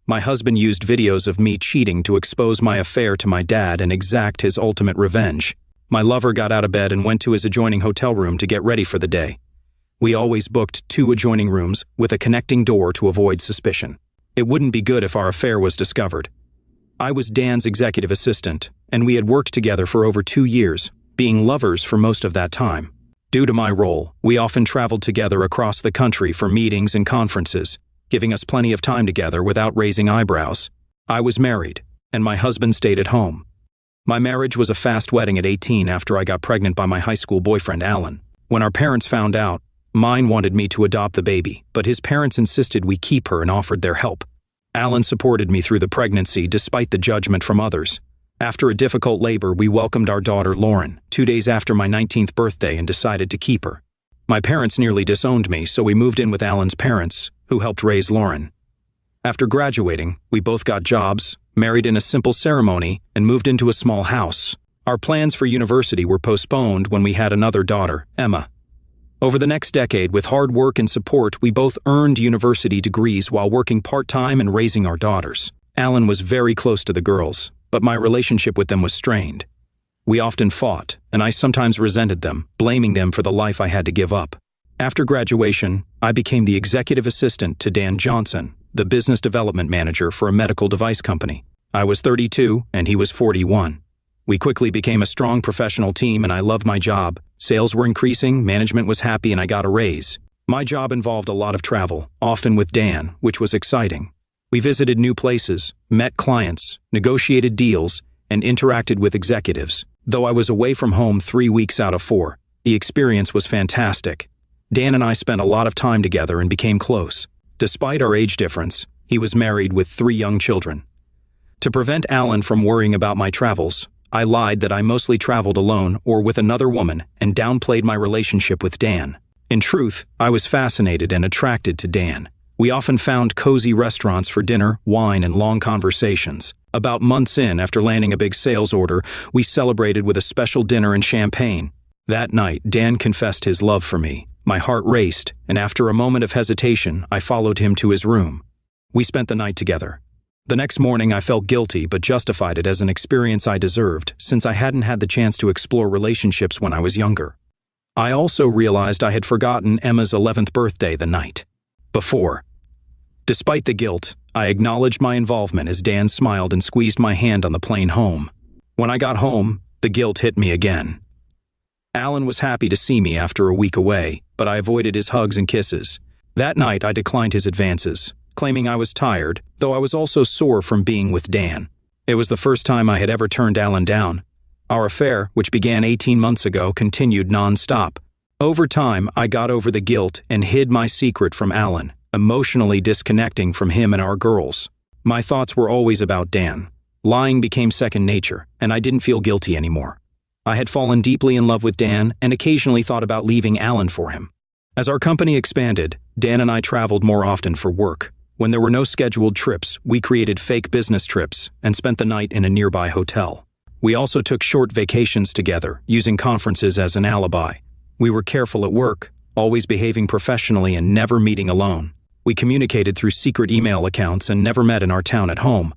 My husband used videos of me cheating to expose my affair to my dad and exact his ultimate revenge. My lover got out of bed and went to his adjoining hotel room to get ready for the day. We always booked 2 adjoining rooms with a connecting door to avoid suspicion. It wouldn't be good if our affair was discovered. I was Dan's executive assistant, and we had worked together for over 2 years, being lovers for most of that time. Due to my role, we often traveled together across the country for meetings and conferences, giving us plenty of time together without raising eyebrows. I was married, and my husband stayed at home. My marriage was a fast wedding at 18 after I got pregnant by my high school boyfriend, Alan. When our parents found out, mine wanted me to adopt the baby, but his parents insisted we keep her and offered their help. Alan supported me through the pregnancy despite the judgment from others. After a difficult labor, we welcomed our daughter, Lauren, 2 days after my 19th birthday and decided to keep her. My parents nearly disowned me, so we moved in with Alan's parents, who helped raise Lauren. After graduating, we both got jobs, married in a simple ceremony, and moved into a small house. Our plans for university were postponed when we had another daughter, Emma. Over the next decade, with hard work and support, we both earned university degrees while working part-time and raising our daughters. Alan was very close to the girls, but my relationship with them was strained. We often fought, and I sometimes resented them, blaming them for the life I had to give up. After graduation, I became the executive assistant to Dan Johnson, the business development manager for a medical device company. I was 32 and he was 41. We quickly became a strong professional team and I loved my job. Sales were increasing, management was happy, and I got a raise. My job involved a lot of travel, often with Dan, which was exciting. We visited new places, met clients, negotiated deals, and interacted with executives. Though I was away from home 3 weeks out of 4, the experience was fantastic. Dan and I spent a lot of time together and became close. Despite our age difference, he was married with 3 young children. To prevent Alan from worrying about my travels, I lied that I mostly traveled alone or with another woman and downplayed my relationship with Dan. In truth, I was fascinated and attracted to Dan. We often found cozy restaurants for dinner, wine, and long conversations. About months in, after landing a big sales order, we celebrated with a special dinner and champagne. That night, Dan confessed his love for me. My heart raced, and after a moment of hesitation, I followed him to his room. We spent the night together. The next morning, I felt guilty but justified it as an experience I deserved, since I hadn't had the chance to explore relationships when I was younger. I also realized I had forgotten Emma's 11th birthday the night before. Despite the guilt, I acknowledged my involvement as Dan smiled and squeezed my hand on the plane home. When I got home, the guilt hit me again. Alan was happy to see me after a week away, but I avoided his hugs and kisses. That night, I declined his advances, claiming I was tired, though I was also sore from being with Dan. It was the first time I had ever turned Alan down. Our affair, which began 18 months ago, continued non-stop. Over time, I got over the guilt and hid my secret from Alan, emotionally disconnecting from him and our girls. My thoughts were always about Dan. Lying became second nature, and I didn't feel guilty anymore. I had fallen deeply in love with Dan and occasionally thought about leaving Alan for him. As our company expanded, Dan and I traveled more often for work. When there were no scheduled trips, we created fake business trips and spent the night in a nearby hotel. We also took short vacations together, using conferences as an alibi. We were careful at work, always behaving professionally and never meeting alone. We communicated through secret email accounts and never met in our town at home.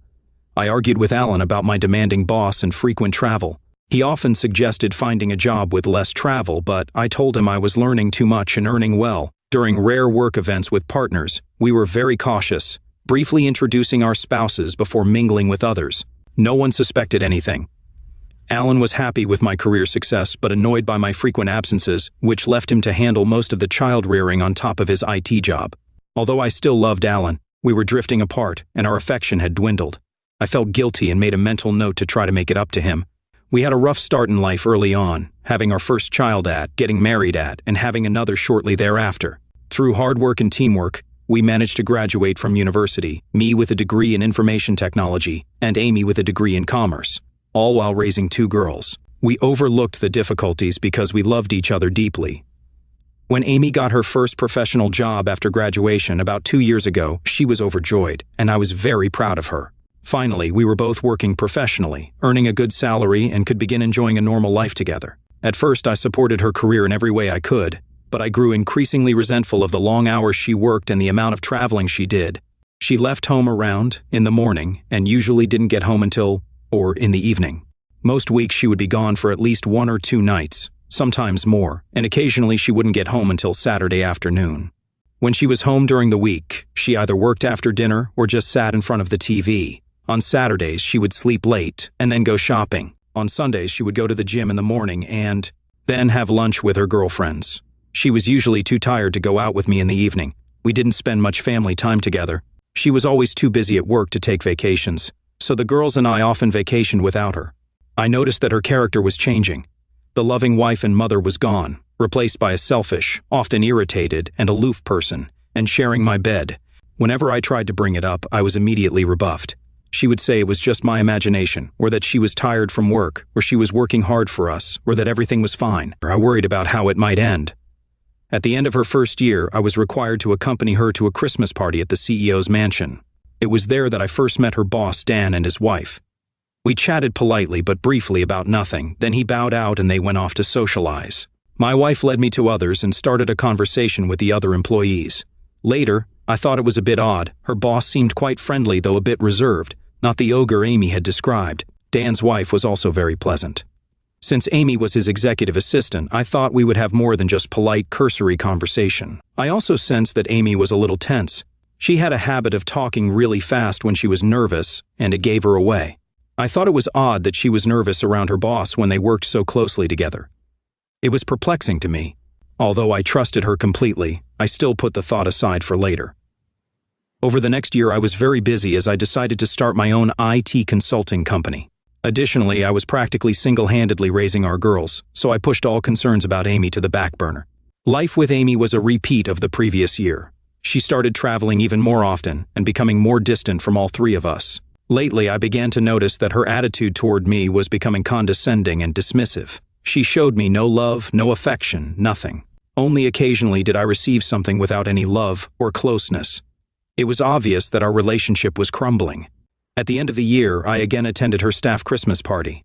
I argued with Alan about my demanding boss and frequent travel. He often suggested finding a job with less travel, but I told him I was learning too much and earning well. During rare work events with partners, we were very cautious, briefly introducing our spouses before mingling with others. No one suspected anything. Alan was happy with my career success, but annoyed by my frequent absences, which left him to handle most of the child-rearing on top of his IT job. Although I still loved Alan, we were drifting apart, and our affection had dwindled. I felt guilty and made a mental note to try to make it up to him. We had a rough start in life early on, having our first child getting married and having another shortly thereafter. Through hard work and teamwork, we managed to graduate from university, me with a degree in information technology and Amy with a degree in commerce, all while raising 2 girls. We overlooked the difficulties because we loved each other deeply. When Amy got her first professional job after graduation about 2 years ago, she was overjoyed, and I was very proud of her. Finally, we were both working professionally, earning a good salary, and could begin enjoying a normal life together. At first, I supported her career in every way I could, but I grew increasingly resentful of the long hours she worked and the amount of traveling she did. She left home around in the morning and usually didn't get home until, or in the evening. Most weeks she would be gone for at least 1 or 2 nights, sometimes more, and occasionally she wouldn't get home until Saturday afternoon. When she was home during the week, she either worked after dinner or just sat in front of the TV. On Saturdays, she would sleep late and then go shopping. On Sundays, she would go to the gym in the morning and then have lunch with her girlfriends. She was usually too tired to go out with me in the evening. We didn't spend much family time together. She was always too busy at work to take vacations, so the girls and I often vacationed without her. I noticed that her character was changing. The loving wife and mother was gone, replaced by a selfish, often irritated, and aloof person, and sharing my bed. Whenever I tried to bring it up, I was immediately rebuffed. She would say it was just my imagination, or that she was tired from work, or she was working hard for us, or that everything was fine. I worried about how it might end. At the end of her first year, I was required to accompany her to a Christmas party at the CEO's mansion. It was there that I first met her boss, Dan, and his wife. We chatted politely but briefly about nothing, then he bowed out and they went off to socialize. My wife led me to others and started a conversation with the other employees. Later, I thought it was a bit odd. Her boss seemed quite friendly, though a bit reserved, not the ogre Amy had described. Dan's wife was also very pleasant. Since Amy was his executive assistant, I thought we would have more than just polite, cursory conversation. I also sensed that Amy was a little tense. She had a habit of talking really fast when she was nervous, and it gave her away. I thought it was odd that she was nervous around her boss when they worked so closely together. It was perplexing to me. Although I trusted her completely, I still put the thought aside for later. Over the next year, I was very busy as I decided to start my own IT consulting company. Additionally, I was practically single-handedly raising our girls, so I pushed all concerns about Amy to the back burner. Life with Amy was a repeat of the previous year. She started traveling even more often and becoming more distant from all 3 of us. Lately, I began to notice that her attitude toward me was becoming condescending and dismissive. She showed me no love, no affection, nothing. Only occasionally did I receive something without any love or closeness. It was obvious that our relationship was crumbling. At the end of the year, I again attended her staff Christmas party.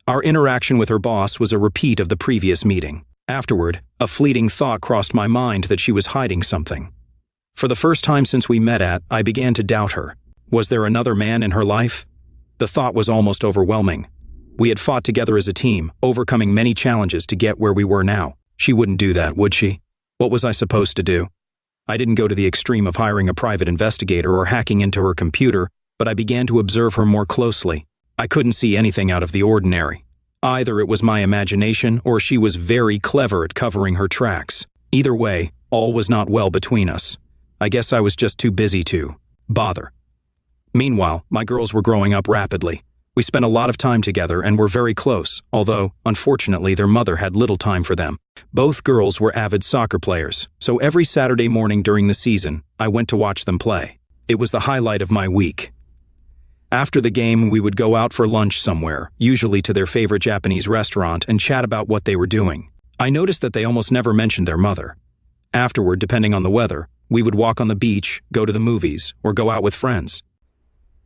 Our interaction with her boss was a repeat of the previous meeting. Afterward, a fleeting thought crossed my mind that she was hiding something. For the first time since we met, I began to doubt her. Was there another man in her life? The thought was almost overwhelming. We had fought together as a team, overcoming many challenges to get where we were now. She wouldn't do that, would she? What was I supposed to do? I didn't go to the extreme of hiring a private investigator or hacking into her computer, but I began to observe her more closely. I couldn't see anything out of the ordinary. Either it was my imagination or she was very clever at covering her tracks. Either way, all was not well between us. I guess I was just too busy to bother. Meanwhile, my girls were growing up rapidly. We spent a lot of time together and were very close, although, unfortunately, their mother had little time for them. Both girls were avid soccer players, so every Saturday morning during the season, I went to watch them play. It was the highlight of my week. After the game, we would go out for lunch somewhere, usually to their favorite Japanese restaurant, and chat about what they were doing. I noticed that they almost never mentioned their mother. Afterward, depending on the weather, we would walk on the beach, go to the movies, or go out with friends.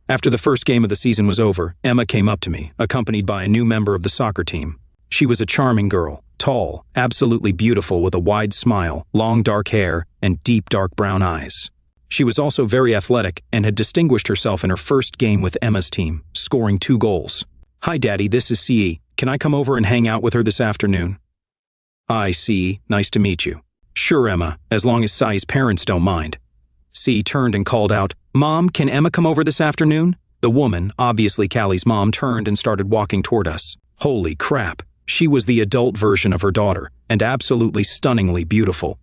After the first game of the season was over, Emma came up to me, accompanied by a new member of the soccer team. She was a charming girl, tall, absolutely beautiful with a wide smile, long dark hair, and deep dark brown eyes. She was also very athletic and had distinguished herself in her first game with Emma's team, scoring 2 goals. "Hi, Daddy, this is C.E. Can I come over and hang out with her this afternoon?" "Hi, C.E. Nice to meet you." "Sure, Emma, as long as Sai's parents don't mind." C turned and called out, "Mom, can Emma come over this afternoon?" The woman, obviously Callie's mom, turned and started walking toward us. Holy crap, she was the adult version of her daughter, and absolutely stunningly beautiful.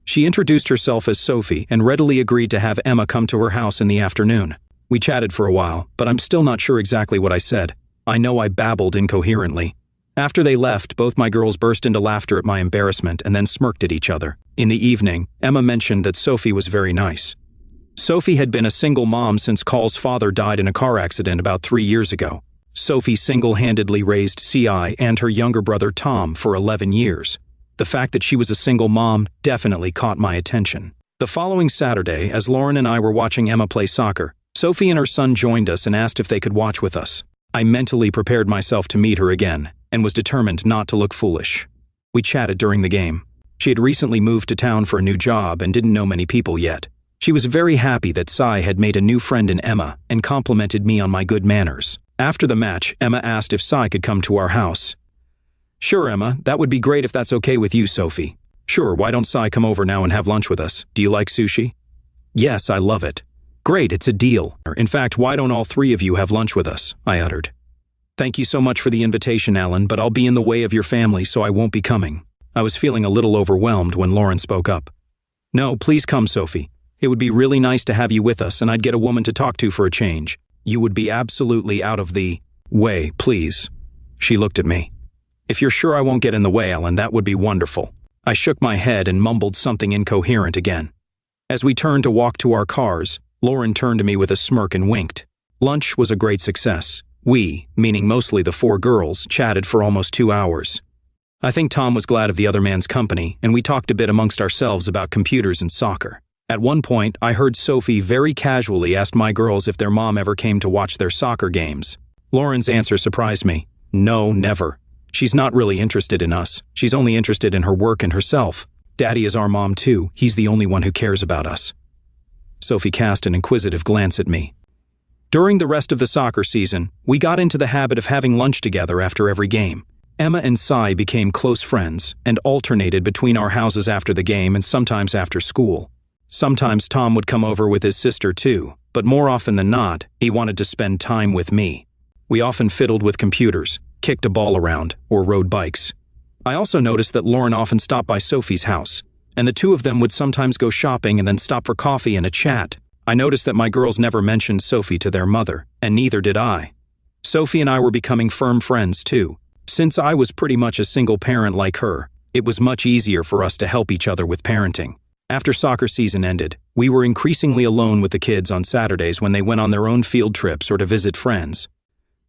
She introduced herself as Sophie and readily agreed to have Emma come to her house in the afternoon. We chatted for a while, but I'm still not sure exactly what I said. I know I babbled incoherently. After they left, both my girls burst into laughter at my embarrassment and then smirked at each other. In the evening, Emma mentioned that Sophie was very nice. Sophie had been a single mom since Carl's father died in a car accident about 3 years ago. Sophie single-handedly raised CI and her younger brother Tom for 11 years. The fact that she was a single mom definitely caught my attention. The following Saturday, as Lauren and I were watching Emma play soccer, Sophie and her son joined us and asked if they could watch with us. I mentally prepared myself to meet her again and was determined not to look foolish. We chatted during the game. She had recently moved to town for a new job and didn't know many people yet. She was very happy that Sai had made a new friend in Emma and complimented me on my good manners. After the match, Emma asked if Sai could come to our house. Sure, Emma, that would be great if that's okay with you, Sophie. Sure, why don't Sai come over now and have lunch with us? Do you like sushi? Yes, I love it. Great, it's a deal. In fact, why don't all three of you have lunch with us? I uttered. Thank you so much for the invitation, Alan, but I'll be in the way of your family, so I won't be coming. I was feeling a little overwhelmed when Lauren spoke up. No, please come, Sophie. It would be really nice to have you with us, and I'd get a woman to talk to for a change. You would be absolutely out of the way, please. She looked at me. If you're sure I won't get in the way, Alan, that would be wonderful. I shook my head and mumbled something incoherent again. As we turned to walk to our cars, Lauren turned to me with a smirk and winked. Lunch was a great success. We, meaning mostly the four girls, chatted for almost 2 hours. I think Tom was glad of the other man's company, and we talked a bit amongst ourselves about computers and soccer. At one point, I heard Sophie very casually ask my girls if their mom ever came to watch their soccer games. Lauren's answer surprised me. No, never. She's not really interested in us. She's only interested in her work and herself. Daddy is our mom too. He's the only one who cares about us. Sophie cast an inquisitive glance at me. During the rest of the soccer season, we got into the habit of having lunch together after every game. Emma and Sai became close friends and alternated between our houses after the game and sometimes after school. Sometimes Tom would come over with his sister too, but more often than not, he wanted to spend time with me. We often fiddled with computers, kicked a ball around, or rode bikes. I also noticed that Lauren often stopped by Sophie's house, and the two of them would sometimes go shopping and then stop for coffee and a chat. I noticed that my girls never mentioned Sophie to their mother, and neither did I. Sophie and I were becoming firm friends too. Since I was pretty much a single parent like her, it was much easier for us to help each other with parenting. After soccer season ended, we were increasingly alone with the kids on Saturdays when they went on their own field trips or to visit friends.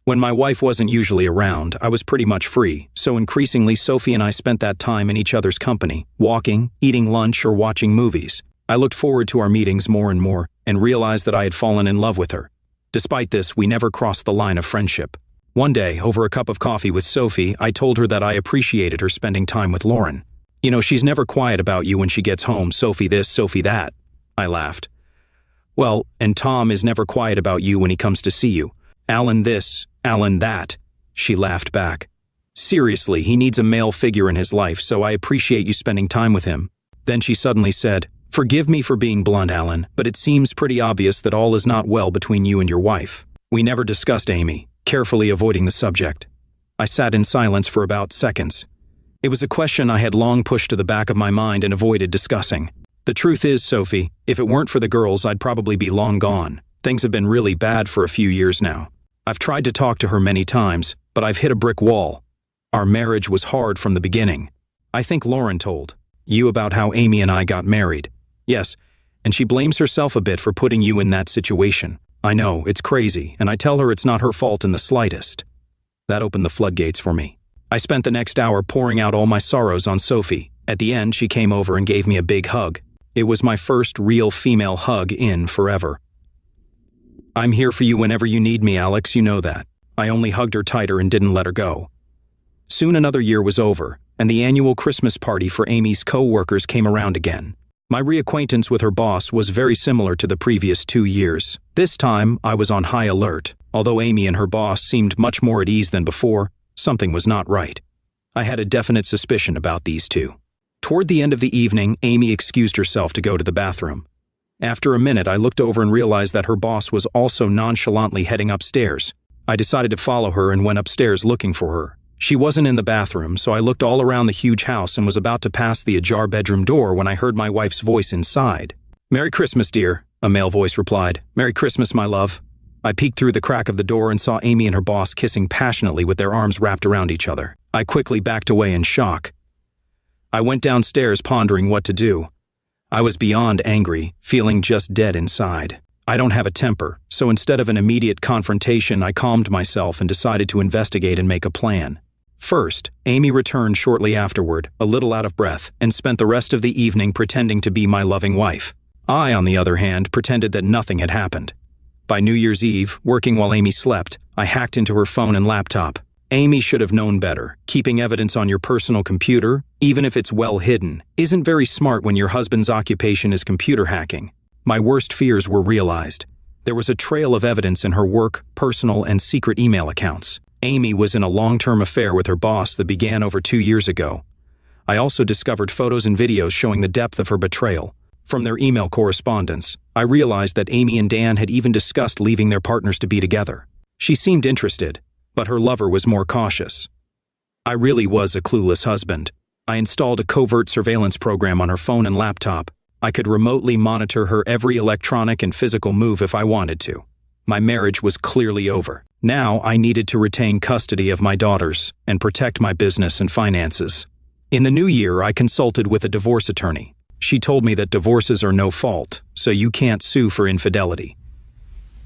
When my wife wasn't usually around, I was pretty much free, so increasingly Sophie and I spent that time in each other's company, walking, eating lunch, or watching movies. I looked forward to our meetings more and more, and realized that I had fallen in love with her. Despite this, we never crossed the line of friendship. One day, over a cup of coffee with Sophie, I told her that I appreciated her spending time with Lauren. You know, she's never quiet about you when she gets home, Sophie this, Sophie that. I laughed. Well, and Tom is never quiet about you when he comes to see you. Alan this, Alan that. She laughed back. Seriously, he needs a male figure in his life, so I appreciate you spending time with him. Then she suddenly said, Forgive me for being blunt, Alan, but it seems pretty obvious that all is not well between you and your wife. We never discussed Amy, carefully avoiding the subject. I sat in silence for about seconds. It was a question I had long pushed to the back of my mind and avoided discussing. The truth is, Sophie, if it weren't for the girls, I'd probably be long gone. Things have been really bad for a few years now. I've tried to talk to her many times, but I've hit a brick wall. Our marriage was hard from the beginning. I think Lauren told you about how Amy and I got married. Yes, and she blames herself a bit for putting you in that situation. I know, it's crazy, and I tell her it's not her fault in the slightest. That opened the floodgates for me. I spent the next hour pouring out all my sorrows on Sophie. At the end, she came over and gave me a big hug. It was my first real female hug in forever. I'm here for you whenever you need me, Alex, you know that. I only hugged her tighter and didn't let her go. Soon another year was over, and the annual Christmas party for Amy's co-workers came around again. My reacquaintance with her boss was very similar to the previous 2 years. This time, I was on high alert. Although Amy and her boss seemed much more at ease than before, something was not right. I had a definite suspicion about these two. Toward the end of the evening, Amy excused herself to go to the bathroom. After a minute, I looked over and realized that her boss was also nonchalantly heading upstairs. I decided to follow her and went upstairs looking for her. She wasn't in the bathroom, so I looked all around the huge house and was about to pass the ajar bedroom door when I heard my wife's voice inside. "Merry Christmas, dear," a male voice replied. "Merry Christmas, my love." I peeked through the crack of the door and saw Amy and her boss kissing passionately with their arms wrapped around each other. I quickly backed away in shock. I went downstairs pondering what to do. I was beyond angry, feeling just dead inside. I don't have a temper, so instead of an immediate confrontation, I calmed myself and decided to investigate and make a plan. First, Amy returned shortly afterward, a little out of breath, and spent the rest of the evening pretending to be my loving wife. I, on the other hand, pretended that nothing had happened. By New Year's Eve, working while Amy slept, I hacked into her phone and laptop. Amy should have known better. Keeping evidence on your personal computer, even if it's well hidden, isn't very smart when your husband's occupation is computer hacking. My worst fears were realized. There was a trail of evidence in her work, personal, and secret email accounts. Amy was in a long-term affair with her boss that began over 2 years ago. I also discovered photos and videos showing the depth of her betrayal. From their email correspondence, I realized that Amy and Dan had even discussed leaving their partners to be together. She seemed interested, but her lover was more cautious. I really was a clueless husband. I installed a covert surveillance program on her phone and laptop. I could remotely monitor her every electronic and physical move if I wanted to. My marriage was clearly over. Now I needed to retain custody of my daughters and protect my business and finances. In the new year, I consulted with a divorce attorney. She told me that divorces are no fault, so you can't sue for infidelity.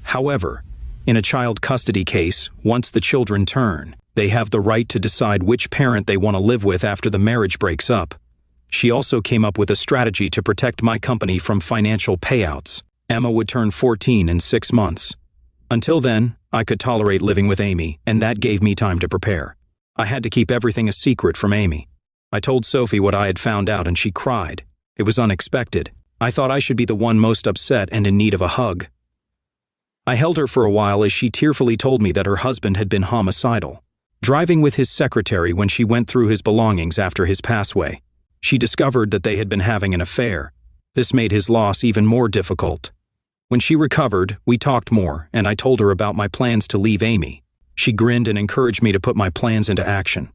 However, in a child custody case, once the children turn, they have the right to decide which parent they want to live with after the marriage breaks up. She also came up with a strategy to protect my company from financial payouts. Emma would turn 14 in 6 months. Until then, I could tolerate living with Amy, and that gave me time to prepare. I had to keep everything a secret from Amy. I told Sophie what I had found out and she cried. It was unexpected. I thought I should be the one most upset and in need of a hug. I held her for a while as she tearfully told me that her husband had been homicidal, driving with his secretary when she went through his belongings after his passway. She discovered that they had been having an affair. This made his loss even more difficult. When she recovered, we talked more, and I told her about my plans to leave Amy. She grinned and encouraged me to put my plans into action.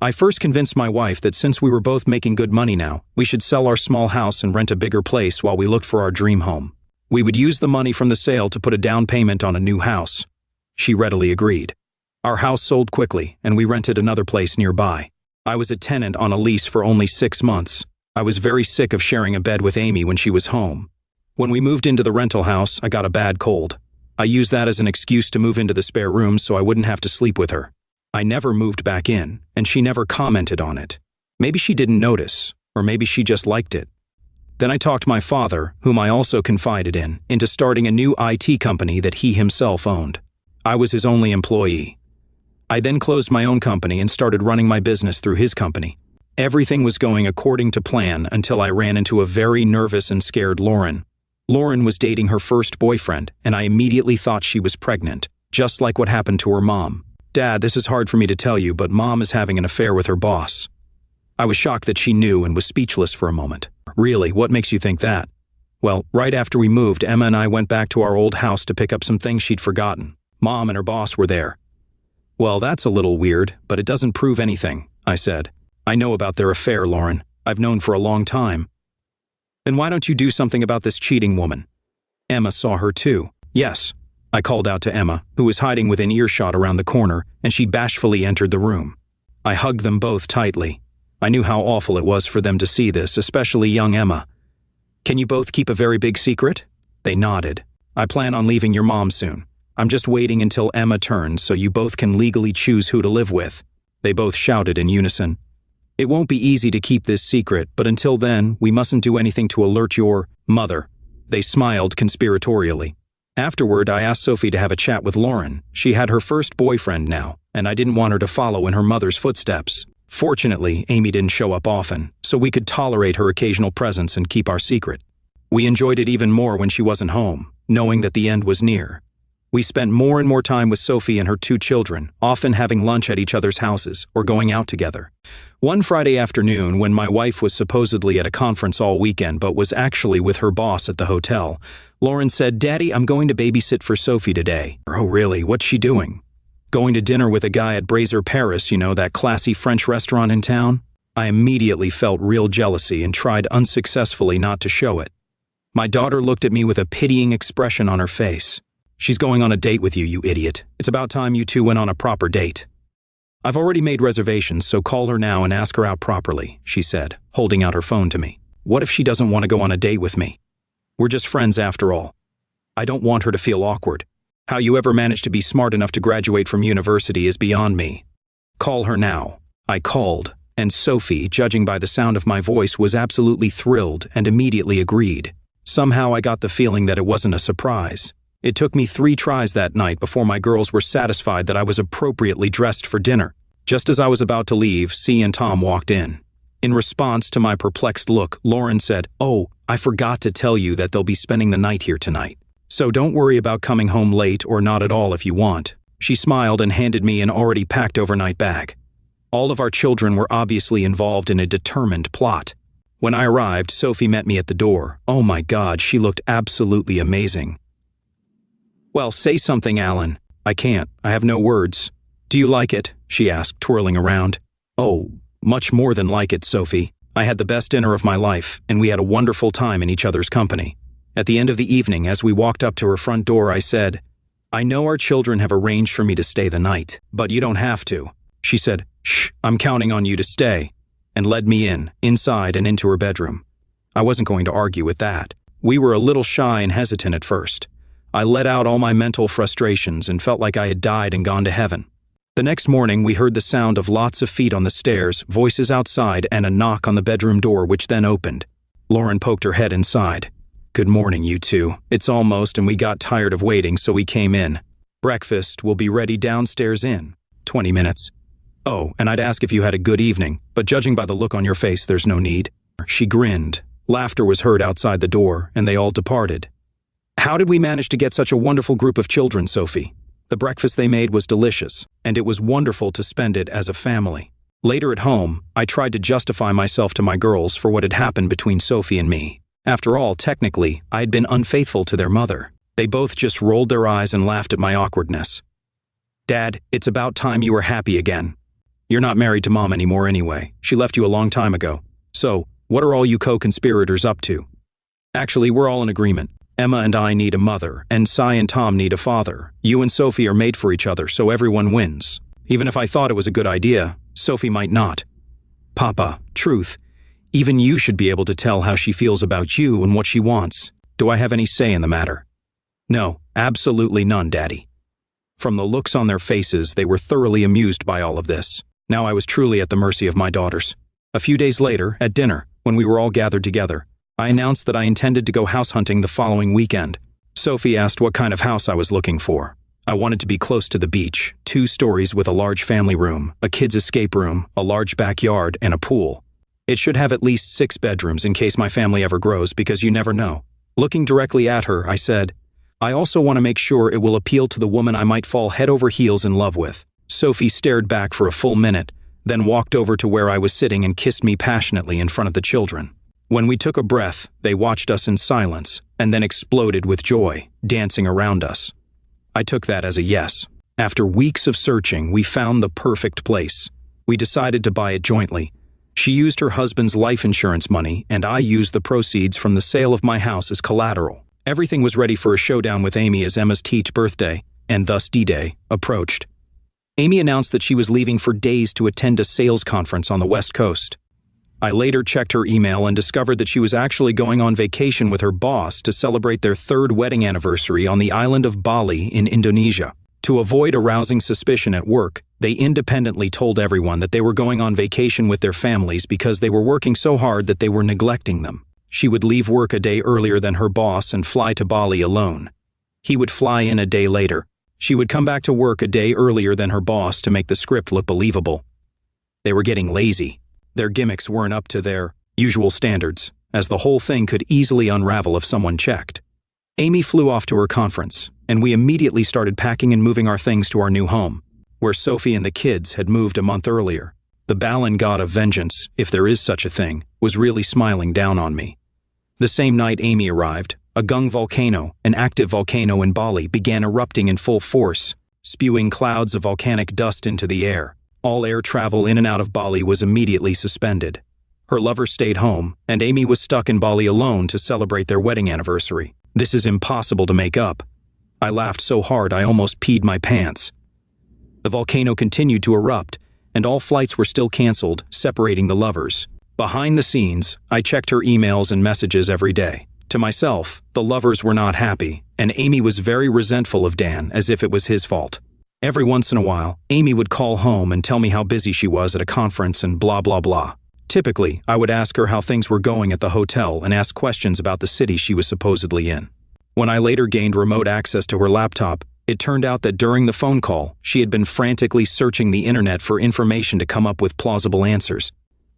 I first convinced my wife that since we were both making good money now, we should sell our small house and rent a bigger place while we looked for our dream home. We would use the money from the sale to put a down payment on a new house. She readily agreed. Our house sold quickly, and we rented another place nearby. I was a tenant on a lease for only 6 months. I was very sick of sharing a bed with Amy when she was home. When we moved into the rental house, I got a bad cold. I used that as an excuse to move into the spare room so I wouldn't have to sleep with her. I never moved back in, and she never commented on it. Maybe she didn't notice, or maybe she just liked it. Then I talked my father, whom I also confided in, into starting a new IT company that he himself owned. I was his only employee. I then closed my own company and started running my business through his company. Everything was going according to plan until I ran into a very nervous and scared Lauren. Lauren was dating her first boyfriend, and I immediately thought she was pregnant, just like what happened to her mom. Dad, this is hard for me to tell you, but Mom is having an affair with her boss. I was shocked that she knew and was speechless for a moment. Really, what makes you think that? Well, right after we moved, Emma and I went back to our old house to pick up some things she'd forgotten. Mom and her boss were there. Well, that's a little weird, but it doesn't prove anything, I said. I know about their affair, Lauren. I've known for a long time. Then why don't you do something about this cheating woman? Emma saw her too. Yes, I called out to Emma, who was hiding within earshot around the corner, and she bashfully entered the room. I hugged them both tightly. I knew how awful it was for them to see this, especially young Emma. Can you both keep a very big secret? They nodded. I plan on leaving your mom soon. I'm just waiting until Emma turns so you both can legally choose who to live with. They both shouted in unison. It won't be easy to keep this secret, but until then, we mustn't do anything to alert your mother. They smiled conspiratorially. Afterward, I asked Sophie to have a chat with Lauren. She had her first boyfriend now, and I didn't want her to follow in her mother's footsteps. Fortunately, Amy didn't show up often, so we could tolerate her occasional presence and keep our secret. We enjoyed it even more when she wasn't home, knowing that the end was near. We spent more and more time with Sophie and her 2 children, often having lunch at each other's houses or going out together. One Friday afternoon, when my wife was supposedly at a conference all weekend but was actually with her boss at the hotel, Lauren said, "Daddy, I'm going to babysit for Sophie today." "Oh, really? What's she doing?" "Going to dinner with a guy at Brazier Paris, you know, that classy French restaurant in town?" I immediately felt real jealousy and tried unsuccessfully not to show it. My daughter looked at me with a pitying expression on her face. "She's going on a date with you, you idiot. It's about time you two went on a proper date." "I've already made reservations, so call her now and ask her out properly," she said, holding out her phone to me. "What if she doesn't want to go on a date with me? We're just friends after all. I don't want her to feel awkward. How you ever managed to be smart enough to graduate from university is beyond me. Call her now." I called, and Sophie, judging by the sound of my voice, was absolutely thrilled and immediately agreed. Somehow I got the feeling that it wasn't a surprise. It took me 3 tries that night before my girls were satisfied that I was appropriately dressed for dinner. Just as I was about to leave, C and Tom walked in. In response to my perplexed look, Lauren said, "Oh, I forgot to tell you that they'll be spending the night here tonight. So don't worry about coming home late or not at all if you want." She smiled and handed me an already packed overnight bag. All of our children were obviously involved in a determined plot. When I arrived, Sophie met me at the door. Oh my God, she looked absolutely amazing. "Well, say something, Alan." "I can't. I have no words." "Do you like it?" she asked, twirling around. "Oh, much more than like it, Sophie. I had the best dinner of my life, and we had a wonderful time in each other's company." At the end of the evening, as we walked up to her front door, I said, "I know our children have arranged for me to stay the night, but you don't have to." She said, "Shh, I'm counting on you to stay," and led me inside and into her bedroom. I wasn't going to argue with that. We were a little shy and hesitant at first. I let out all my mental frustrations and felt like I had died and gone to heaven. The next morning, we heard the sound of lots of feet on the stairs, voices outside, and a knock on the bedroom door, which then opened. Lauren poked her head inside. "Good morning, you two. It's almost, and we got tired of waiting, so we came in. Breakfast will be ready downstairs in 20 minutes. Oh, and I'd ask if you had a good evening, but judging by the look on your face, there's no need." She grinned. Laughter was heard outside the door, and they all departed. "How did we manage to get such a wonderful group of children, Sophie? The breakfast they made was delicious, and it was wonderful to spend it as a family." Later at home, I tried to justify myself to my girls for what had happened between Sophie and me. After all, technically, I had been unfaithful to their mother. They both just rolled their eyes and laughed at my awkwardness. "Dad, it's about time you were happy again. You're not married to Mom anymore anyway. She left you a long time ago. So, what are all you co-conspirators up to?" "Actually, we're all in agreement. Emma and I need a mother, and Cy and Tom need a father. You and Sophie are made for each other, so everyone wins. Even if I thought it was a good idea, Sophie might not." "Papa, truth, even you should be able to tell how she feels about you and what she wants. Do I have any say in the matter?" "No, absolutely none, Daddy." From the looks on their faces, they were thoroughly amused by all of this. Now I was truly at the mercy of my daughters. A few days later, at dinner, when we were all gathered together, I announced that I intended to go house hunting the following weekend. Sophie asked what kind of house I was looking for. I wanted to be close to the beach, 2 stories with a large family room, a kid's escape room, a large backyard, and a pool. It should have at least 6 bedrooms in case my family ever grows, because you never know. Looking directly at her, I said, "I also want to make sure it will appeal to the woman I might fall head over heels in love with." Sophie stared back for a full minute, then walked over to where I was sitting and kissed me passionately in front of the children. When we took a breath, they watched us in silence, and then exploded with joy, dancing around us. I took that as a yes. After weeks of searching, we found the perfect place. We decided to buy it jointly. She used her husband's life insurance money, and I used the proceeds from the sale of my house as collateral. Everything was ready for a showdown with Amy as Emma's teach birthday, and thus D-Day, approached. Amy announced that she was leaving for days to attend a sales conference on the West Coast. I later checked her email and discovered that she was actually going on vacation with her boss to celebrate their 3rd wedding anniversary on the island of Bali in Indonesia. To avoid arousing suspicion at work, they independently told everyone that they were going on vacation with their families because they were working so hard that they were neglecting them. She would leave work a day earlier than her boss and fly to Bali alone. He would fly in a day later. She would come back to work a day earlier than her boss to make the script look believable. They were getting lazy. Their gimmicks weren't up to their usual standards, as the whole thing could easily unravel if someone checked. Amy flew off to her conference, and we immediately started packing and moving our things to our new home, where Sophie and the kids had moved a month earlier. The Balan god of vengeance, if there is such a thing, was really smiling down on me. The same night Amy arrived, a Gung volcano, an active volcano in Bali, began erupting in full force, spewing clouds of volcanic dust into the air. All air travel in and out of Bali was immediately suspended. Her lover stayed home, and Amy was stuck in Bali alone to celebrate their wedding anniversary. This is impossible to make up. I laughed so hard I almost peed my pants. The volcano continued to erupt, and all flights were still canceled, separating the lovers. Behind the scenes, I checked her emails and messages every day. To myself, the lovers were not happy, and Amy was very resentful of Dan, as if it was his fault. Every once in a while, Amy would call home and tell me how busy she was at a conference and blah blah blah. Typically, I would ask her how things were going at the hotel and ask questions about the city she was supposedly in. When I later gained remote access to her laptop, it turned out that during the phone call, she had been frantically searching the internet for information to come up with plausible answers.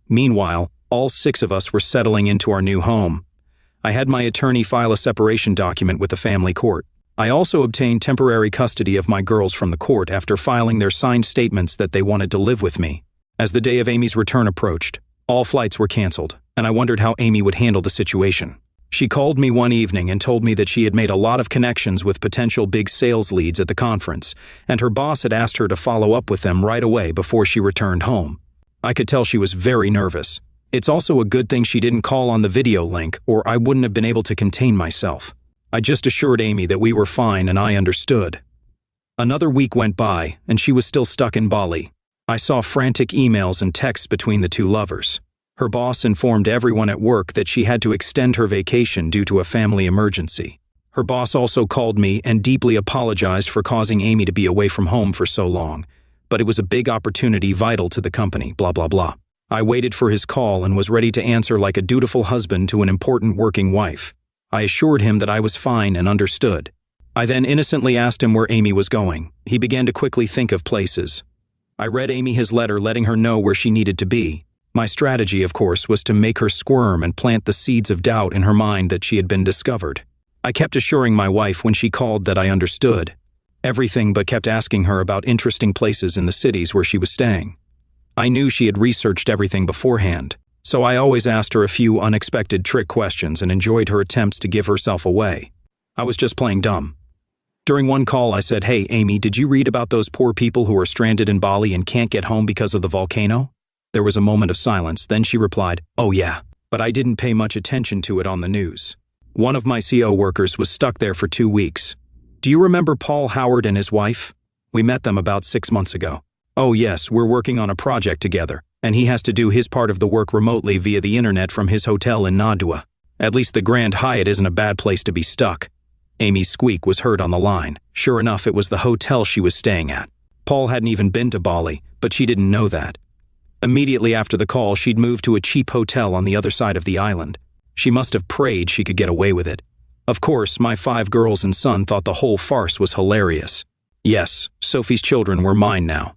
Meanwhile, all 6 of us were settling into our new home. I had my attorney file a separation document with the family court. I also obtained temporary custody of my girls from the court after filing their signed statements that they wanted to live with me. As the day of Amy's return approached, all flights were canceled, and I wondered how Amy would handle the situation. She called me one evening and told me that she had made a lot of connections with potential big sales leads at the conference, and her boss had asked her to follow up with them right away before she returned home. I could tell she was very nervous. It's also a good thing she didn't call on the video link, or I wouldn't have been able to contain myself. I just assured Amy that we were fine and I understood. Another week went by, and she was still stuck in Bali. I saw frantic emails and texts between the two lovers. Her boss informed everyone at work that she had to extend her vacation due to a family emergency. Her boss also called me and deeply apologized for causing Amy to be away from home for so long, but it was a big opportunity vital to the company, blah blah blah. I waited for his call and was ready to answer like a dutiful husband to an important working wife. I assured him that I was fine and understood. I then innocently asked him where Amy was going. He began to quickly think of places. I read Amy his letter letting her know where she needed to be. My strategy, of course, was to make her squirm and plant the seeds of doubt in her mind that she had been discovered. I kept assuring my wife when she called that I understood everything, but kept asking her about interesting places in the cities where she was staying. I knew she had researched everything beforehand, so I always asked her a few unexpected trick questions and enjoyed her attempts to give herself away. I was just playing dumb. During one call, I said, "Hey, Amy, did you read about those poor people who are stranded in Bali and can't get home because of the volcano?" There was a moment of silence, then she replied, "Oh yeah, but I didn't pay much attention to it on the news. One of my CO workers was stuck there for 2 weeks. Do you remember Paul Howard and his wife? We met them about 6 months ago. Oh yes, we're working on a project together, and he has to do his part of the work remotely via the internet from his hotel in Nadua. At least the Grand Hyatt isn't a bad place to be stuck." Amy's squeak was heard on the line. Sure enough, it was the hotel she was staying at. Paul hadn't even been to Bali, but she didn't know that. Immediately after the call, she'd moved to a cheap hotel on the other side of the island. She must have prayed she could get away with it. Of course, my 5 girls and son thought the whole farce was hilarious. Yes, Sophie's children were mine now.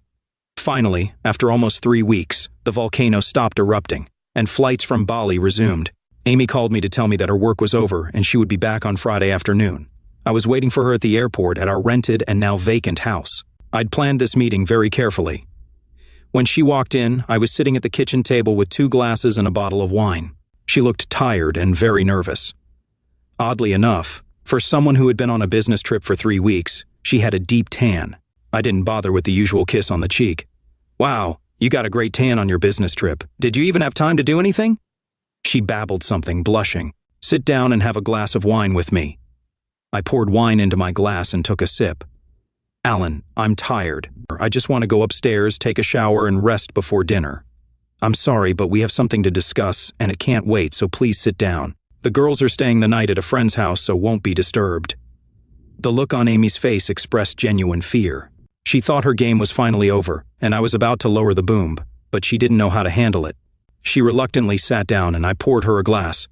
Finally, after almost 3 weeks, the volcano stopped erupting, and flights from Bali resumed. Amy called me to tell me that her work was over and she would be back on Friday afternoon. I was waiting for her at the airport at our rented and now vacant house. I'd planned this meeting very carefully. When she walked in, I was sitting at the kitchen table with 2 glasses and a bottle of wine. She looked tired and very nervous. Oddly enough, for someone who had been on a business trip for 3 weeks, she had a deep tan. I didn't bother with the usual kiss on the cheek. "Wow, you got a great tan on your business trip. Did you even have time to do anything?" She babbled something, blushing. "Sit down and have a glass of wine with me." I poured wine into my glass and took a sip. "Alan, I'm tired. I just want to go upstairs, take a shower, and rest before dinner. I'm sorry, but we have something to discuss, and it can't wait, so please sit down. The girls are staying the night at a friend's house, so won't be disturbed." The look on Amy's face expressed genuine fear. She thought her game was finally over, and I was about to lower the boom, but she didn't know how to handle it. She reluctantly sat down, and I poured her a glass.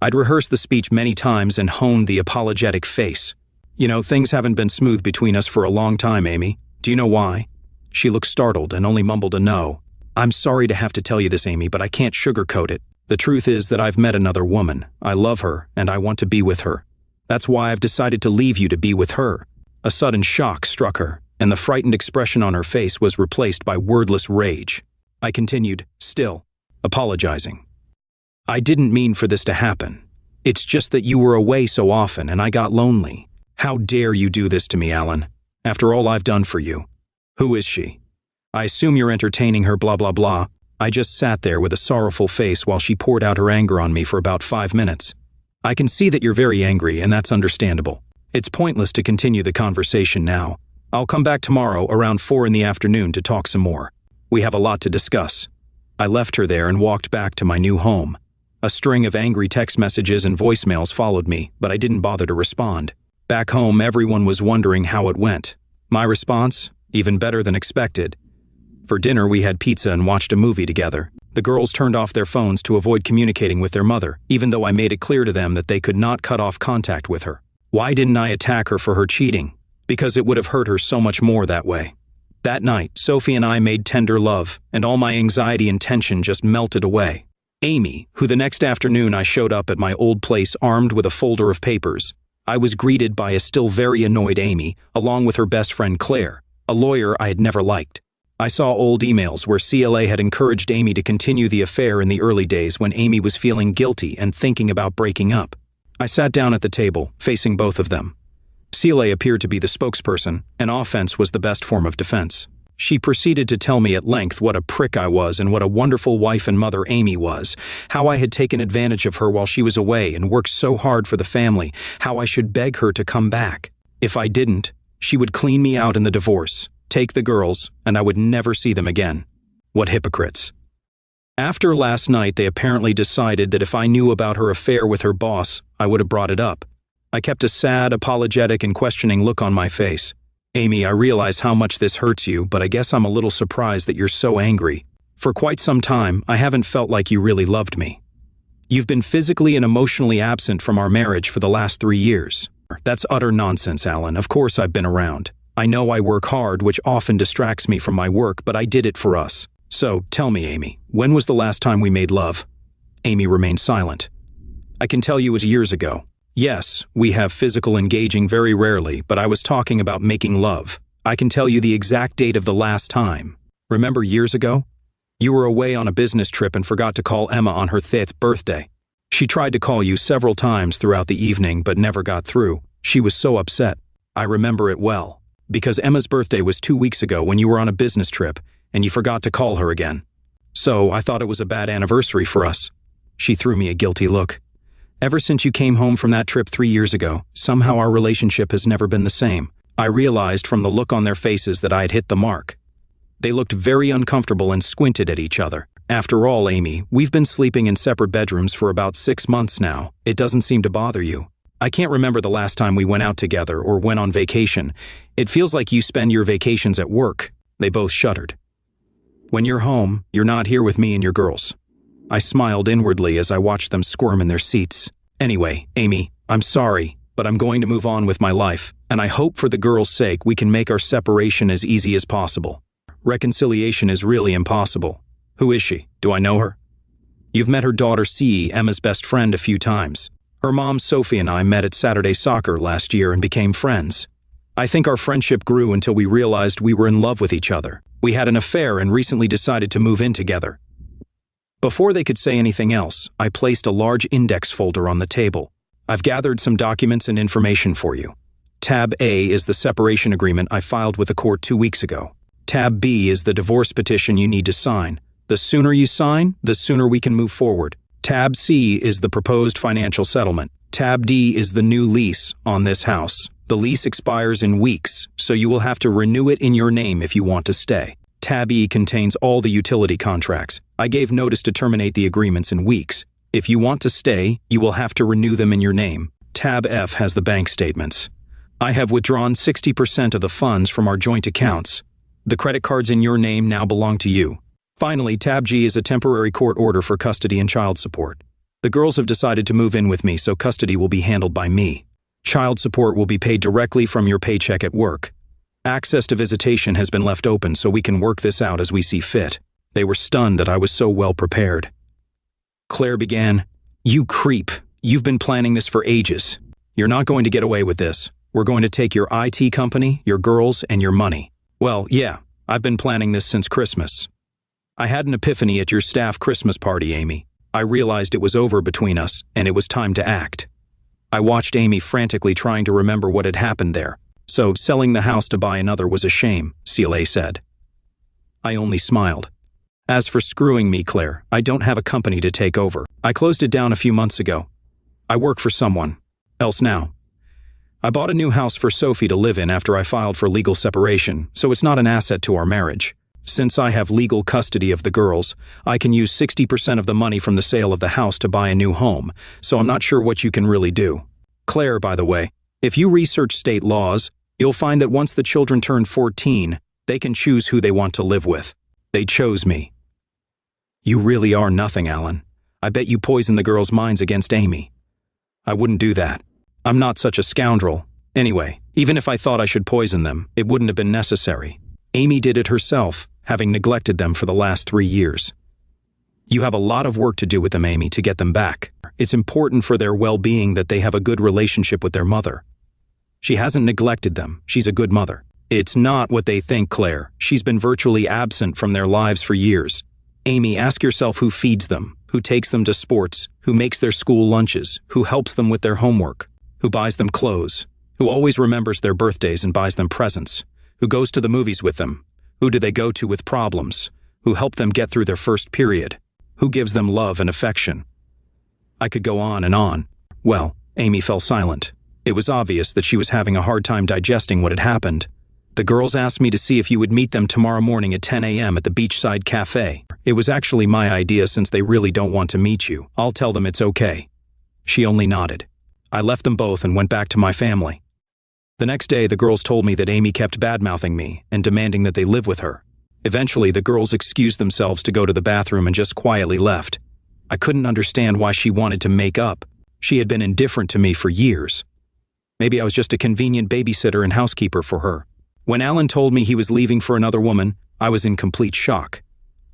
I'd rehearsed the speech many times and honed the apologetic face. "You know, things haven't been smooth between us for a long time, Amy. Do you know why?" She looked startled and only mumbled a no. "I'm sorry to have to tell you this, Amy, but I can't sugarcoat it. The truth is that I've met another woman. I love her, and I want to be with her. That's why I've decided to leave you to be with her." A sudden shock struck her, and the frightened expression on her face was replaced by wordless rage. I continued, still apologizing. "I didn't mean for this to happen. It's just that you were away so often and I got lonely. How dare you do this to me, Alan? After all I've done for you. Who is she? I assume you're entertaining her, blah blah blah." I just sat there with a sorrowful face while she poured out her anger on me for about 5 minutes. "I can see that you're very angry, and that's understandable. It's pointless to continue the conversation now. I'll come back tomorrow around 4 in the afternoon to talk some more. We have a lot to discuss." I left her there and walked back to my new home. A string of angry text messages and voicemails followed me, but I didn't bother to respond. Back home, everyone was wondering how it went. My response? Even better than expected. For dinner, we had pizza and watched a movie together. The girls turned off their phones to avoid communicating with their mother, even though I made it clear to them that they could not cut off contact with her. Why didn't I attack her for her cheating? Because it would have hurt her so much more that way. That night, Sophie and I made tender love, and all my anxiety and tension just melted away. Amy, who the next afternoon I showed up at my old place armed with a folder of papers. I was greeted by a still very annoyed Amy, along with her best friend Claire, a lawyer I had never liked. I saw old emails where CLA had encouraged Amy to continue the affair in the early days when Amy was feeling guilty and thinking about breaking up. I sat down at the table, facing both of them. CLA appeared to be the spokesperson, and offense was the best form of defense. She proceeded to tell me at length what a prick I was and what a wonderful wife and mother Amy was, how I had taken advantage of her while she was away and worked so hard for the family, how I should beg her to come back. If I didn't, she would clean me out in the divorce, take the girls, and I would never see them again. What hypocrites. After last night, they apparently decided that if I knew about her affair with her boss, I would have brought it up. I kept a sad, apologetic, and questioning look on my face. Amy, I realize how much this hurts you, but I guess I'm a little surprised that you're so angry. For quite some time, I haven't felt like you really loved me. You've been physically and emotionally absent from our marriage for the last 3 years. That's utter nonsense, Alan. Of course I've been around. I know I work hard, which often distracts me from my work, but I did it for us. So, tell me, Amy, when was the last time we made love? Amy remained silent. I can tell you it was years ago. Yes, we have physical engaging very rarely, but I was talking about making love. I can tell you the exact date of the last time. Remember years ago? You were away on a business trip and forgot to call Emma on her 5th birthday. She tried to call you several times throughout the evening but never got through. She was so upset. I remember it well, because Emma's birthday was 2 weeks ago when you were on a business trip and you forgot to call her again. So I thought it was a bad anniversary for us. She threw me a guilty look. Ever since you came home from that trip 3 years ago, somehow our relationship has never been the same. I realized from the look on their faces that I had hit the mark. They looked very uncomfortable and squinted at each other. After all, Amy, we've been sleeping in separate bedrooms for about 6 months now. It doesn't seem to bother you. I can't remember the last time we went out together or went on vacation. It feels like you spend your vacations at work. They both shuddered. When you're home, you're not here with me and your girls. I smiled inwardly as I watched them squirm in their seats. Anyway, Amy, I'm sorry, but I'm going to move on with my life, and I hope for the girls' sake we can make our separation as easy as possible. Reconciliation is really impossible. Who is she? Do I know her? You've met her daughter C, Emma's best friend, a few times. Her mom Sophie and I met at Saturday soccer last year and became friends. I think our friendship grew until we realized we were in love with each other. We had an affair and recently decided to move in together. Before they could say anything else, I placed a large index folder on the table. I've gathered some documents and information for you. Tab A is the separation agreement I filed with the court 2 weeks ago. Tab B is the divorce petition you need to sign. The sooner you sign, the sooner we can move forward. Tab C is the proposed financial settlement. Tab D is the new lease on this house. The lease expires in weeks, so you will have to renew it in your name if you want to stay. Tab E contains all the utility contracts. I gave notice to terminate the agreements in weeks. If you want to stay, you will have to renew them in your name. Tab F has the bank statements. I have withdrawn 60% of the funds from our joint accounts. The credit cards in your name now belong to you. Finally, Tab G is a temporary court order for custody and child support. The girls have decided to move in with me, so custody will be handled by me. Child support will be paid directly from your paycheck at work. Access to visitation has been left open so we can work this out as we see fit. They were stunned that I was so well prepared. Claire began, "You creep. You've been planning this for ages. You're not going to get away with this. We're going to take your IT company, your girls, and your money." Well, yeah, I've been planning this since Christmas. I had an epiphany at your staff Christmas party, Amy. I realized it was over between us, and it was time to act. I watched Amy frantically trying to remember what had happened there. So selling the house to buy another was a shame, CLA said. I only smiled. As for screwing me, Claire, I don't have a company to take over. I closed it down a few months ago. I work for someone else now. I bought a new house for Sophie to live in after I filed for legal separation, so it's not an asset to our marriage. Since I have legal custody of the girls, I can use 60% of the money from the sale of the house to buy a new home, so I'm not sure what you can really do. Claire, by the way, if you research state laws, you'll find that once the children turn 14, they can choose who they want to live with. They chose me. You really are nothing, Alan. I bet you poisoned the girls' minds against Amy. I wouldn't do that. I'm not such a scoundrel. Anyway, even if I thought I should poison them, it wouldn't have been necessary. Amy did it herself, having neglected them for the last 3 years. You have a lot of work to do with them, Amy, to get them back. It's important for their well-being that they have a good relationship with their mother. She hasn't neglected them. She's a good mother. It's not what they think, Claire. She's been virtually absent from their lives for years. Amy, ask yourself who feeds them, who takes them to sports, who makes their school lunches, who helps them with their homework, who buys them clothes, who always remembers their birthdays and buys them presents, who goes to the movies with them, who do they go to with problems, who help them get through their first period, who gives them love and affection. I could go on and on. Well, Amy fell silent. It was obvious that she was having a hard time digesting what had happened. The girls asked me to see if you would meet them tomorrow morning at 10 a.m. at the Beachside Cafe. It was actually my idea since they really don't want to meet you. I'll tell them it's okay. She only nodded. I left them both and went back to my family. The next day, the girls told me that Amy kept bad-mouthing me and demanding that they live with her. Eventually, the girls excused themselves to go to the bathroom and just quietly left. I couldn't understand why she wanted to make up. She had been indifferent to me for years. Maybe I was just a convenient babysitter and housekeeper for her. When Alan told me he was leaving for another woman, I was in complete shock.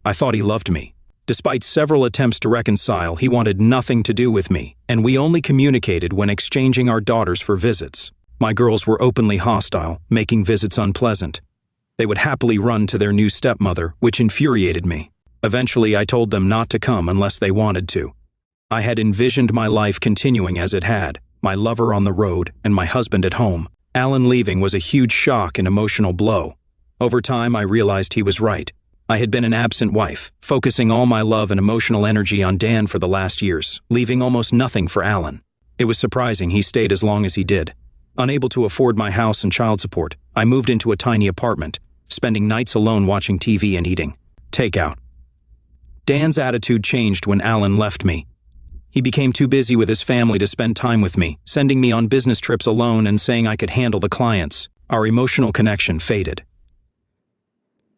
I thought he loved me. Despite several attempts to reconcile, he wanted nothing to do with me, and we only communicated when exchanging our daughters for visits. My girls were openly hostile, making visits unpleasant. They would happily run to their new stepmother, which infuriated me. Eventually, I told them not to come unless they wanted to. I had envisioned my life continuing as it had, my lover on the road and my husband at home. Alan leaving was a huge shock and emotional blow. Over time, I realized he was right. I had been an absent wife, focusing all my love and emotional energy on Dan for the last years, leaving almost nothing for Alan. It was surprising he stayed as long as he did. Unable to afford my house and child support, I moved into a tiny apartment, spending nights alone watching TV and eating takeout. Dan's attitude changed when Alan left me. He became too busy with his family to spend time with me, sending me on business trips alone and saying I could handle the clients. Our emotional connection faded.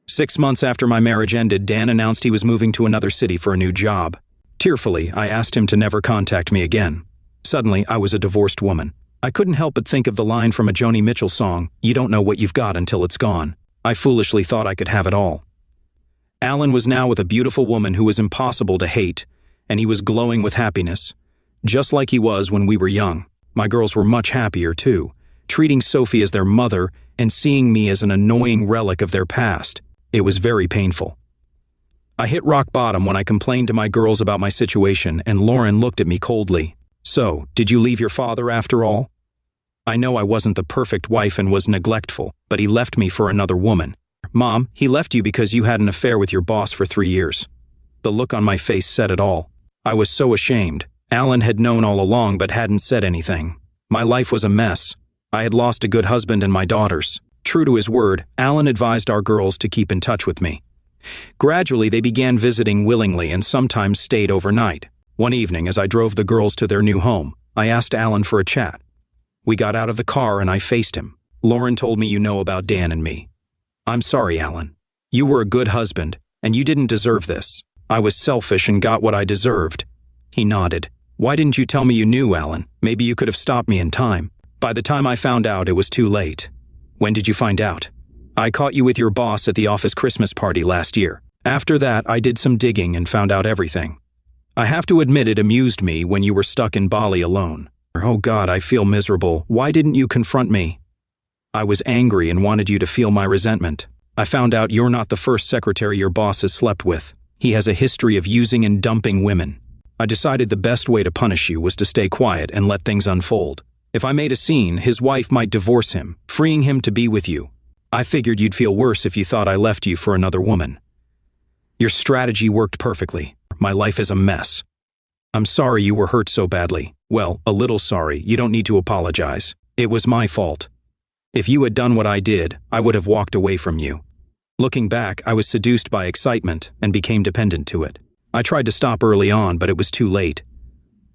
6 months after my marriage ended, Dan announced he was moving to another city for a new job. Tearfully, I asked him to never contact me again. Suddenly, I was a divorced woman. I couldn't help but think of the line from a Joni Mitchell song, "You don't know what you've got until it's gone." I foolishly thought I could have it all. Alan was now with a beautiful woman who was impossible to hate, and he was glowing with happiness, just like he was when we were young. My girls were much happier, too, treating Sophie as their mother and seeing me as an annoying relic of their past. It was very painful. I hit rock bottom when I complained to my girls about my situation, and Lauren looked at me coldly. "So, did you leave your father after all?" I know I wasn't the perfect wife and was neglectful, but he left me for another woman. "Mom, he left you because you had an affair with your boss for 3 years. The look on my face said it all. I was so ashamed. Alan had known all along but hadn't said anything. My life was a mess. I had lost a good husband and my daughters. True to his word, Alan advised our girls to keep in touch with me. Gradually, they began visiting willingly and sometimes stayed overnight. One evening, as I drove the girls to their new home, I asked Alan for a chat. We got out of the car and I faced him. "Lauren told me you know about Dan and me. I'm sorry, Alan. You were a good husband, and you didn't deserve this. I was selfish and got what I deserved." He nodded. "Why didn't you tell me you knew, Alan? Maybe you could have stopped me in time." "By the time I found out, it was too late." "When did you find out?" "I caught you with your boss at the office Christmas party last year. After that, I did some digging and found out everything. I have to admit it amused me when you were stuck in Bali alone. Oh God, I feel miserable. Why didn't you confront me?" "I was angry and wanted you to feel my resentment. I found out you're not the first secretary your boss has slept with. He has a history of using and dumping women. I decided the best way to punish you was to stay quiet and let things unfold. If I made a scene, his wife might divorce him, freeing him to be with you. I figured you'd feel worse if you thought I left you for another woman. Your strategy worked perfectly. My life is a mess. I'm sorry you were hurt so badly. Well, a little sorry. You don't need to apologize. It was my fault. If you had done what I did, I would have walked away from you. Looking back, I was seduced by excitement and became dependent to it. I tried to stop early on, but it was too late.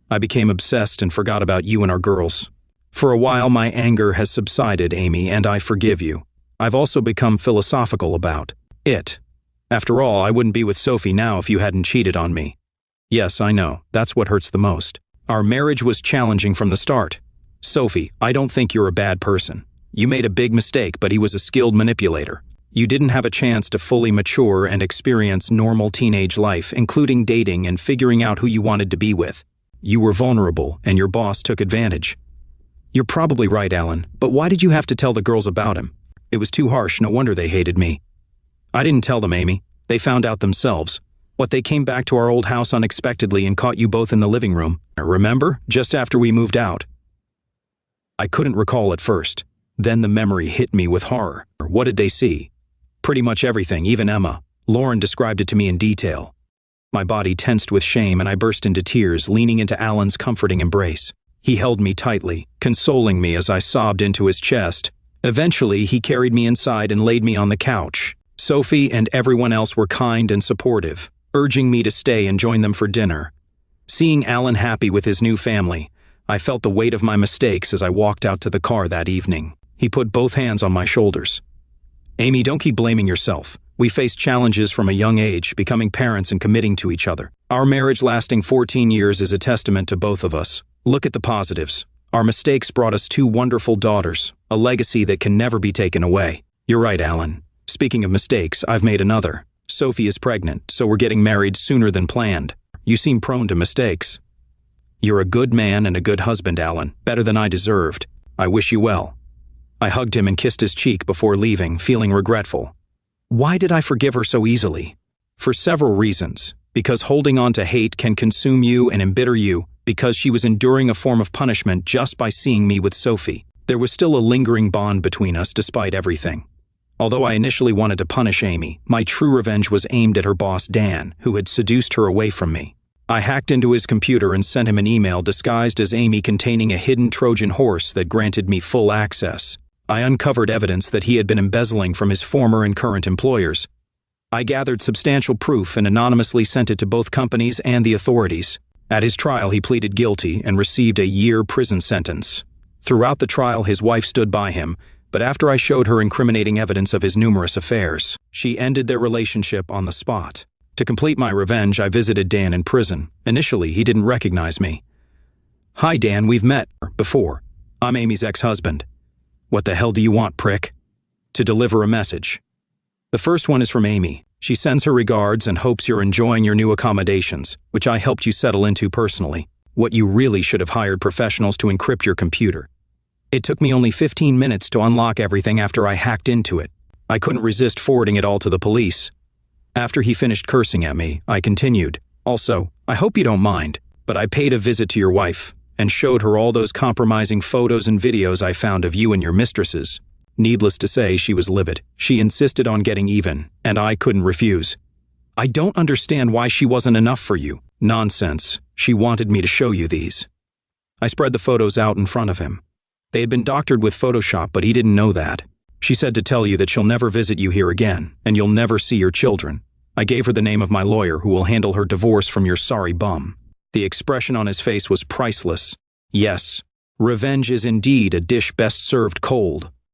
I became obsessed and forgot about you and our girls. For a while, my anger has subsided, Amy, and I forgive you. I've also become philosophical about it. After all, I wouldn't be with Sophie now if you hadn't cheated on me. Yes, I know. That's what hurts the most. Our marriage was challenging from the start. Sophie, I don't think you're a bad person. You made a big mistake, but he was a skilled manipulator. You didn't have a chance to fully mature and experience normal teenage life, including dating and figuring out who you wanted to be with. You were vulnerable, and your boss took advantage. You're probably right, Alan, but why did you have to tell the girls about him? It was too harsh, no wonder they hated me. I didn't tell them, Amy. They found out themselves. They came back to our old house unexpectedly and caught you both in the living room. Remember? Just after we moved out. I couldn't recall at first. Then the memory hit me with horror. What did they see? Pretty much everything, even Emma. Lauren described it to me in detail. My body tensed with shame and I burst into tears, leaning into Alan's comforting embrace. He held me tightly, consoling me as I sobbed into his chest. Eventually, he carried me inside and laid me on the couch. Sophie and everyone else were kind and supportive, urging me to stay and join them for dinner. Seeing Alan happy with his new family, I felt the weight of my mistakes as I walked out to the car that evening. He put both hands on my shoulders. Amy, don't keep blaming yourself. We faced challenges from a young age, becoming parents and committing to each other. Our marriage lasting 14 years is a testament to both of us. Look at the positives. Our mistakes brought us 2 wonderful daughters, a legacy that can never be taken away. You're right, Alan. Speaking of mistakes, I've made another. Sophie is pregnant, so we're getting married sooner than planned. You seem prone to mistakes. You're a good man and a good husband, Alan. Better than I deserved. I wish you well. I hugged him and kissed his cheek before leaving, feeling regretful. Why did I forgive her so easily? For several reasons. Because holding on to hate can consume you and embitter you, because she was enduring a form of punishment just by seeing me with Sophie. There was still a lingering bond between us despite everything. Although I initially wanted to punish Amy, my true revenge was aimed at her boss Dan, who had seduced her away from me. I hacked into his computer and sent him an email disguised as Amy containing a hidden Trojan horse that granted me full access. I uncovered evidence that he had been embezzling from his former and current employers. I gathered substantial proof and anonymously sent it to both companies and the authorities. At his trial, he pleaded guilty and received a year prison sentence. Throughout the trial, his wife stood by him, but after I showed her incriminating evidence of his numerous affairs, she ended their relationship on the spot. To complete my revenge, I visited Dan in prison. Initially, he didn't recognize me. Hi, Dan, we've met before. I'm Amy's ex-husband. What the hell do you want, prick? To deliver a message. The first one is from Amy. She sends her regards and hopes you're enjoying your new accommodations, which I helped you settle into personally. What you really should have hired professionals to encrypt your computer. It took me only 15 minutes to unlock everything after I hacked into it. I couldn't resist forwarding it all to the police. After he finished cursing at me, I continued. Also, I hope you don't mind, but I paid a visit to your wife and showed her all those compromising photos and videos I found of you and your mistresses. Needless to say, she was livid. She insisted on getting even, and I couldn't refuse. I don't understand why she wasn't enough for you. Nonsense. She wanted me to show you these. I spread the photos out in front of him. They had been doctored with Photoshop, but he didn't know that. She said to tell you that she'll never visit you here again, and you'll never see your children. I gave her the name of my lawyer who will handle her divorce from your sorry bum. The expression on his face was priceless. Yes, revenge is indeed a dish best served cold.